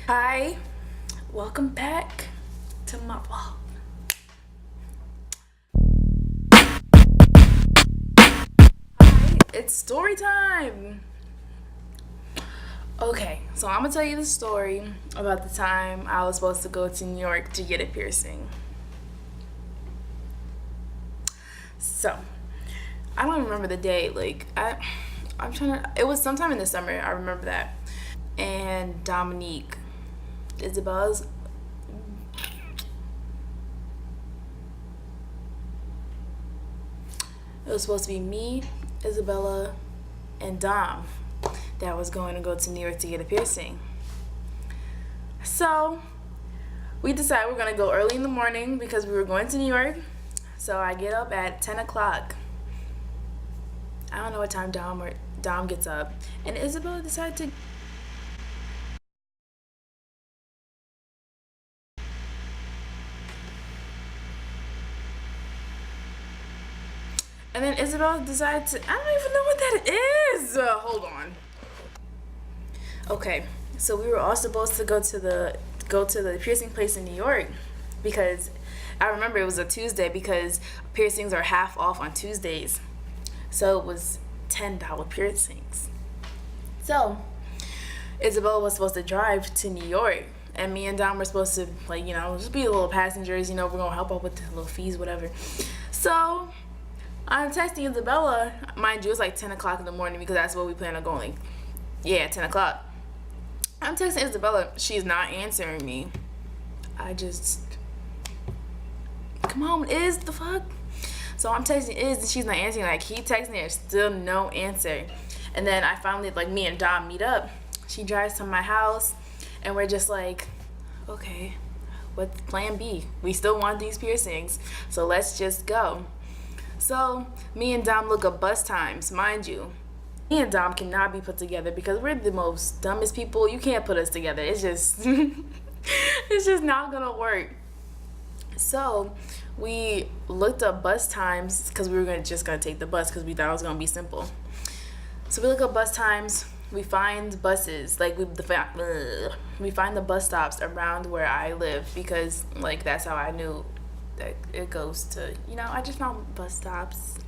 Hi, welcome back to my vlog. Hi, it's story time. Okay, so I'm gonna tell you the story about the time I was supposed to go to New York to get a piercing. So, I don't remember the date. I'm trying to. It was sometime in the summer. I remember that. And Dominique, Isabella's. It was supposed to be me, Isabella, and Dom that was going to go to New York to get a piercing. So we decided we're gonna go early in the morning because we were going to New York. So I get up at 10 o'clock. I don't know what time Dom gets up, and Isabella decided to. And then Isabella decided to. I don't even know what that is. Hold on. Okay, so we were all supposed to go to the piercing place in New York because I remember it was a Tuesday because piercings are half off on Tuesdays. So it was $10 piercings. So Isabella was supposed to drive to New York, and me and Dom were supposed to just be little passengers. We're gonna help out with the little fees, whatever. So I'm texting Isabella, mind you, it's like 10 o'clock in the morning because that's what we plan on going. Yeah, 10 o'clock. I'm texting Isabella. She's not answering me. I just. Come on, Is the fuck? So I'm texting Is and she's not answering. Like, keep texting her, still no answer. And then I finally, me and Dom meet up. She drives to my house, and we're just like, okay, what's plan B? We still want these piercings, so let's just go. So me and Dom look up bus times, mind you. Me and Dom cannot be put together because we're the most dumbest people. You can't put us together. It's just it's just not gonna work. So we looked up bus times because we were just gonna take the bus because we thought it was gonna be simple. So we look up bus times. We find buses we find the bus stops around where I live because that's how I knew that it goes to. I just found bus stops.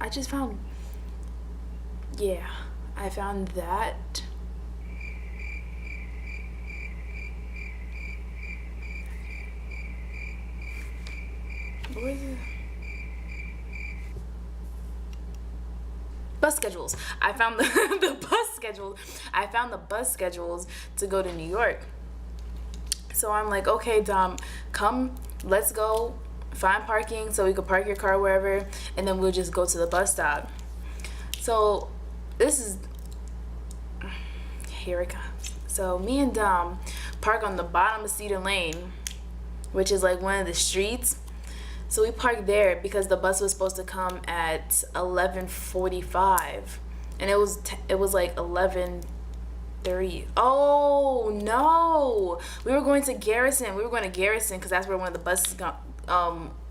Yeah. I found that. Where is it? Bus schedules. I found the, the bus schedules. I found the bus schedules to go to New York. So I'm like, okay, Dom, come, let's go find parking so we could park your car wherever, and then we'll just go to the bus stop. So this is here it comes. So me and Dom park on the bottom of Cedar Lane, which is like one of the streets. So we parked there because the bus was supposed to come at 11:45, and it was like 11:30. Oh no, we were going to Garrison. We were going to Garrison because that's where one of the buses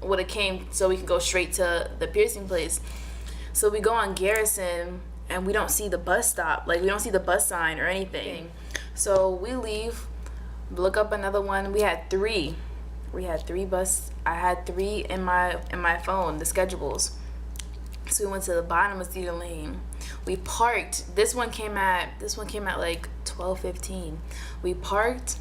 would have came, so we could go straight to the piercing place. So we go on Garrison and we don't see the bus stop. Like, we don't see the bus sign or anything. So we leave, look up another one. We had three. I had three in my phone, the schedules. So we went to the bottom of Cedar Lane. We parked. This one came at like 12:15. We parked,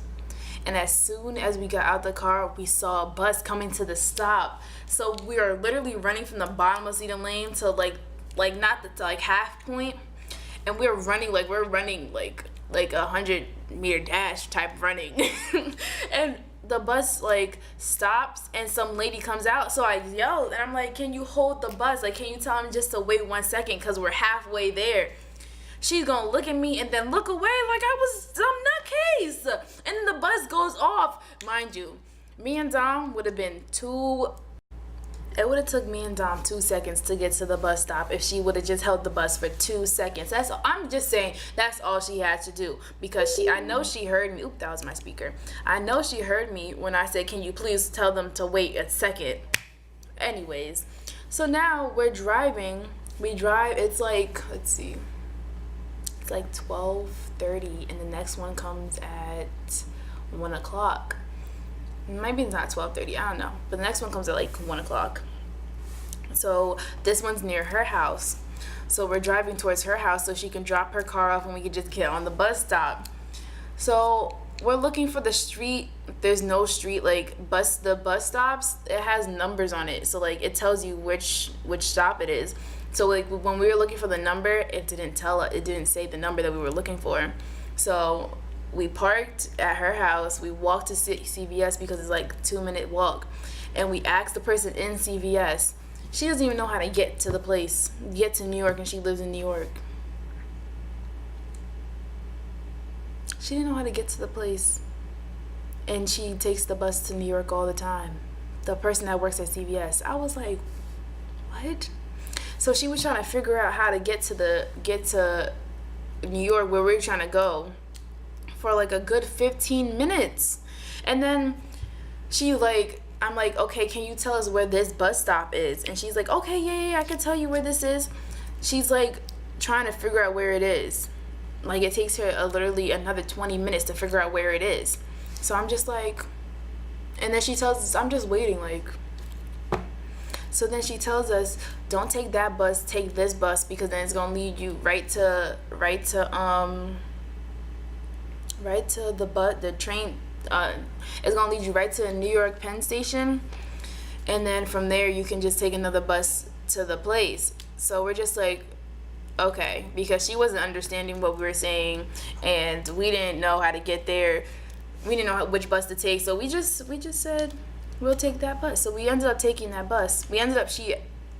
and as soon as we got out the car, we saw a bus coming to the stop. So we are literally running from the bottom of Cedar Lane to not the to like half point, and we're running like 100-meter dash type running, and the bus stops and some lady comes out. So I yelled and I'm like, can you hold the bus? Like, can you tell him just to wait 1 second because we're halfway there? She's gonna look at me and then look away like I was some nutcase. And then the bus goes off. Mind you, me and Dom would have been too. It would have took me and Dom 2 seconds to get to the bus stop if she would have just held the bus for 2 seconds. I'm just saying that's all she had to do because I know she heard me. Oop, that was my speaker. I know she heard me when I said, can you please tell them to wait a second? Anyways, so now we're driving. We drive, it's like, let's see. It's like 12:30, and the next one comes at 1 o'clock. Maybe it's not 12:30. I don't know, but the next one comes at like 1 o'clock. So this one's near her house. So we're driving towards her house so she can drop her car off and we can just get on the bus stop. So we're looking for the street. There's no street, like the bus stops, it has numbers on it. So like it tells you which stop it is. So like when we were looking for the number, it didn't say the number that we were looking for. So we parked at her house. We walked to CVS because it's like a 2-minute walk. And we asked the person in CVS. She doesn't even know how to get to the place, get to New York, and she lives in New York. She didn't know how to get to the place. And she takes the bus to New York all the time. The person that works at CVS. I was like, what? So she was trying to figure out how to get to New York where we were trying to go for like a good 15 minutes. And then I'm like, okay, can you tell us where this bus stop is? And she's like, okay, yeah, I can tell you where this is. She's like trying to figure out where it is. Like it takes her literally another 20 minutes to figure out where it is. So I'm just like, and then she tells us, I'm just waiting like. So then she tells us, don't take that bus, take this bus, because then it's gonna lead you right to the train. It's gonna lead you right to New York Penn Station, and then from there you can just take another bus to the place. So we're just like, okay, because she wasn't understanding what we were saying, and we didn't know how to get there. We didn't know which bus to take, so we just said we'll take that bus. So we ended up taking that bus.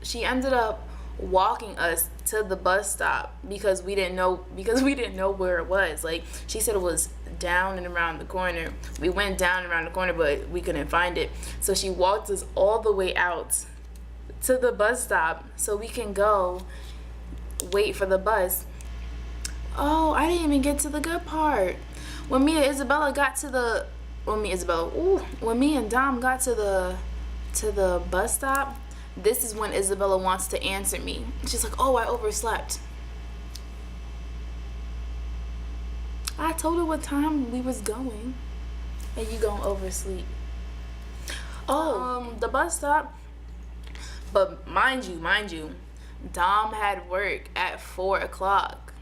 She ended up walking us to the bus stop because we didn't know where it was. Like she said it was down and around the corner. We went down and around the corner, but we couldn't find it. So she walked us all the way out to the bus stop so we can go wait for the bus. Oh, I didn't even get to the good part. When me and Dom got to the bus stop, this is when Isabella wants to answer me. She's like, oh, I overslept. I told her what time we was going, and you gonna oversleep. The bus stop. But mind you, Dom had work at 4 o'clock.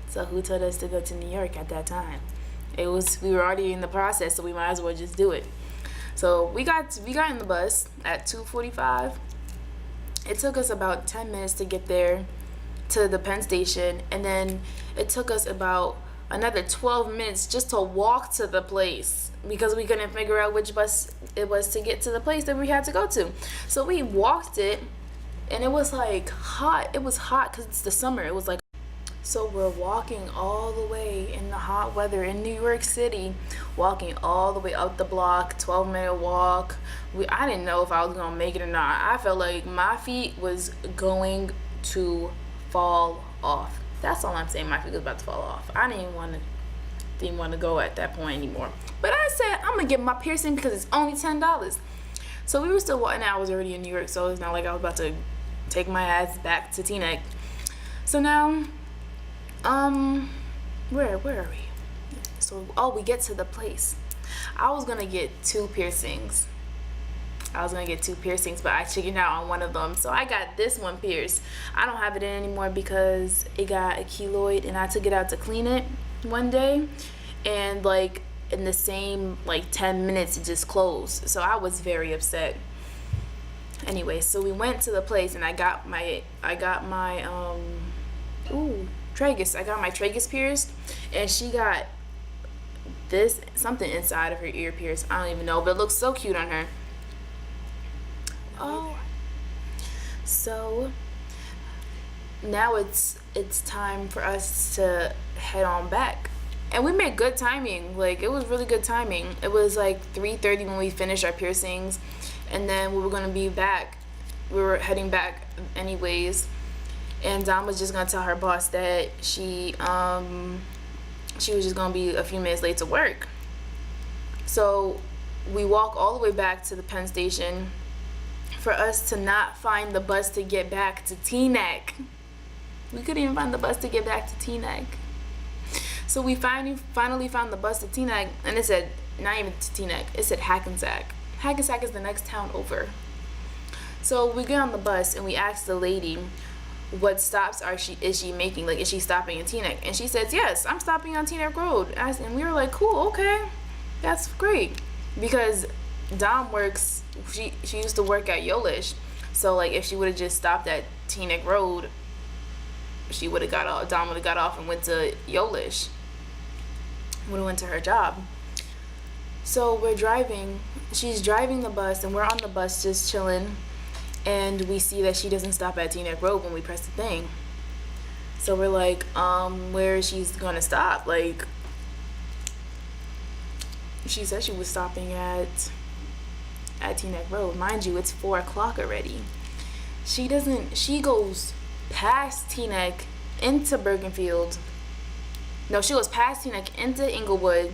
So who told us to go to New York at that time? We were already in the process, so we might as well just do it. So we got in the bus at 2:45. It took us about 10 minutes to get there to the Penn Station, and then it took us about another 12 minutes just to walk to the place because we couldn't figure out which bus it was to get to the place that we had to go to. So we walked it, and it was like hot. It was hot because it's the summer. It was like, so we're walking all the way in the hot weather in New York City, walking all the way up the block, 12-minute walk. I didn't know if I was gonna make it or not. I felt like my feet was going to fall off. That's all I'm saying. My feet was about to fall off. I didn't want to go at that point anymore. But I said I'm gonna get my piercing because it's only $10. So we were still walking. I was already in New York, so it's not like I was about to take my ass back to Teaneck. So now, where are we? So we get to the place. I was gonna get two piercings, but I chickened out on one of them. So I got this one pierced. I don't have it in anymore because it got a keloid, and I took it out to clean it one day, and like in the same 10 minutes it just closed. So I was very upset. Anyway, so we went to the place, and I got my tragus. I got my tragus pierced, and she got something inside of her ear pierced. I don't even know, but it looks so cute on her. Oh, so now it's time for us to head on back, and we made good timing. Like, it was really good timing. It was like 3:30 when we finished our piercings, and then we were heading back anyways. And Dom was just gonna tell her boss that she was just gonna be a few minutes late to work. So we walk all the way back to the Penn Station for us to not find the bus to get back to Teaneck. We couldn't even find the bus to get back to Teaneck. So we finally found the bus to Teaneck, and it said, not even to Teaneck, it said Hackensack. Hackensack is the next town over. So we get on the bus and we ask the lady, what stops is she making? Like, is she stopping in Teaneck? And she says, yes, I'm stopping on Teaneck Road. And we were like, cool, okay, that's great. Because Dom works, she used to work at Yolish. So, like, if she would have just stopped at Teaneck Road, Dom would have got off and went to Yolish. Would have went to her job. So we're driving. She's driving the bus, and we're on the bus just chilling. And we see that she doesn't stop at Teaneck Road when we press the thing. So we're like, where she's gonna stop? Like, she said she was stopping at Teaneck Road. Mind you, it's 4 o'clock already. She goes past Teaneck into Bergenfield. No, she goes past Teaneck into Inglewood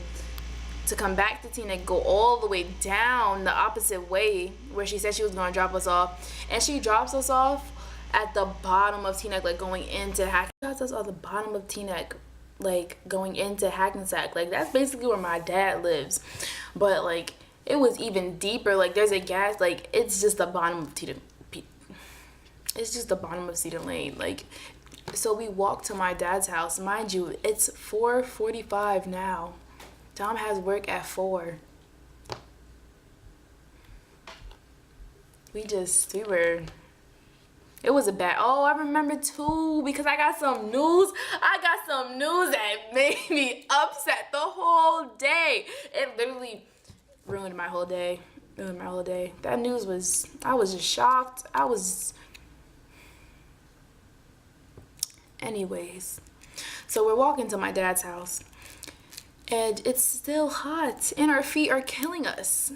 to come back to Teaneck, go all the way down the opposite way where she said she was going to drop us off. And she drops us off at the bottom of Teaneck, like going into Hackensack. She drops us off the bottom of Teaneck, like going into Hackensack. Like, that's basically where my dad lives. But, like, it was even deeper. Like, there's a gas, like, it's just the bottom of Teaneck. It's just the bottom of Cedar Lane. Like, so we walk to my dad's house. Mind you, it's 4:45 now. Dom has work at 4. It was a bad, I remember too, because I got some news that made me upset the whole day. It literally ruined my whole day. That news was, I was just shocked. Anyways, so we're walking to my dad's house. And it's still hot, and our feet are killing us.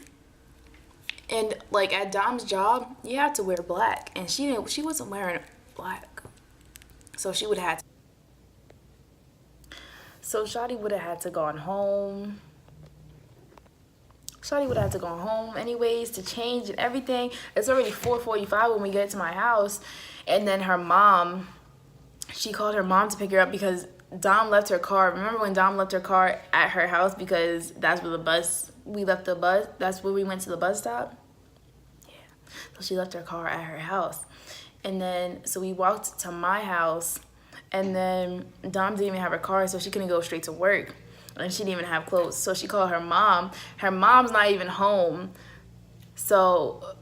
And, like, at Dom's job, you have to wear black, and she wasn't wearing black, so she would have to. So Shawty would have had to gone home. Anyways, to change and everything. It's already 4:45 when we get to my house, and then her mom, she called her mom to pick her up because Dom left her car. Remember when Dom left her car at her house because that's where that's where we went to the bus stop? Yeah. So she left her car at her house. And then, so we walked to my house, and then Dom didn't even have her car, so she couldn't go straight to work. And she didn't even have clothes. So she called her mom. Her mom's not even home. So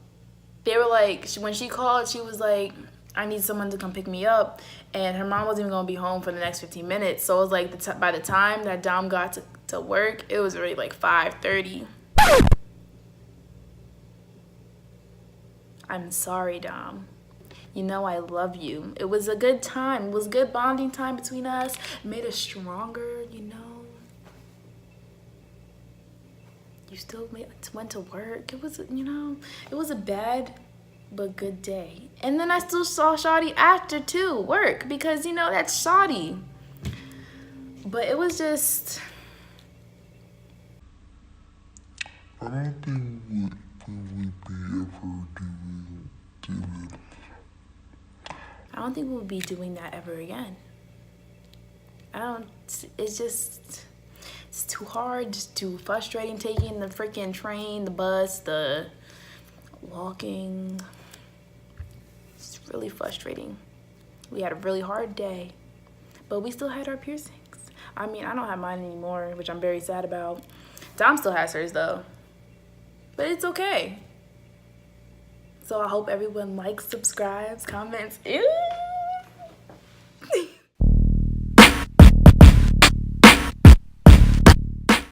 they were like, when she called, she was like, I need someone to come pick me up. And her mom wasn't even going to be home for the next 15 minutes. So it was like by the time that Dom got to work, it was already like 5:30. I'm sorry, Dom. You know I love you. It was a good time. It was good bonding time between us. It made us stronger, you know. You still went to work. It was, it was a bad but good day. And then I still saw Shawty after too, work, because that's Shawty. But it was just, I don't think we would be ever doing it. I don't think we'll be doing that ever again. It's too hard, just too frustrating taking the freaking train, the bus, the walking. It's really frustrating. We had a really hard day, but we still had our piercings. I mean, I don't have mine anymore, which I'm very sad about. Dom still has hers though, but it's okay. So I hope everyone likes, subscribes, comments. Ew.